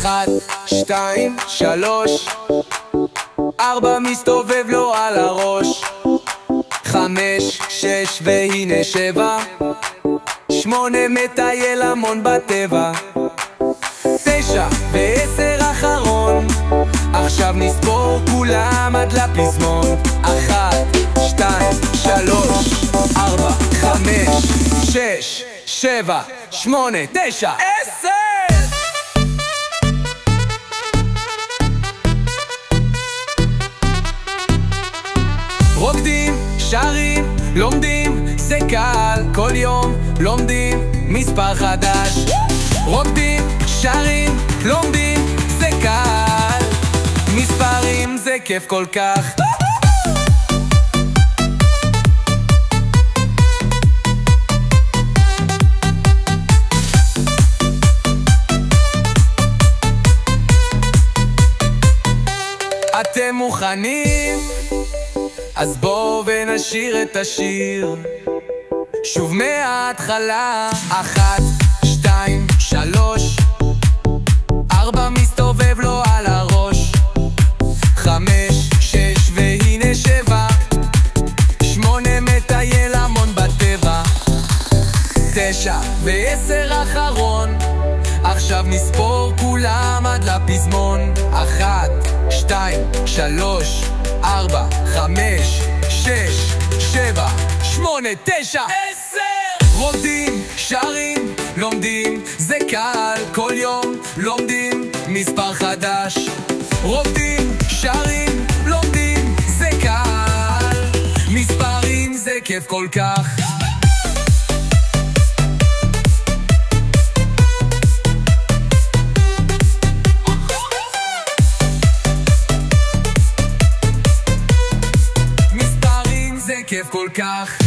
1, 2, 3, 4 מסתובב לו על הראש, 5, 6 והנה 7, 8 מטייל המון בטבע, 9 ו10 אחרון. עכשיו נספור כולם עד לפזמון. 1, 2, 3, 4, 5, 6, 7, 8, 9, 10. רוקדים, שרים, לומדים, זה קל, כל יום לומדים מספר חדש. רוקדים, שרים, לומדים, זה קל, מספרים זה כיף כל כך. אתם מוכנים? אז בואו ונשיר את השיר שוב מההתחלה. 1, 2, 3, 4 מסתובב לו על הראש, 5, 6 והנה 7, 8 מטייל המון בטבע, 9 ו10 אחרון. עכשיו נספור כולם עד לפזמון. 1, 2, 3, 4, 5, 6, 7, 8, 9, 10. רוקדים, שרים, לומדים, זה קל, כל יום לומדים מספר חדש. רוקדים, שרים, לומדים, זה קל, מספרים זה כיף כל כך. מספרים זה כיף כל כך.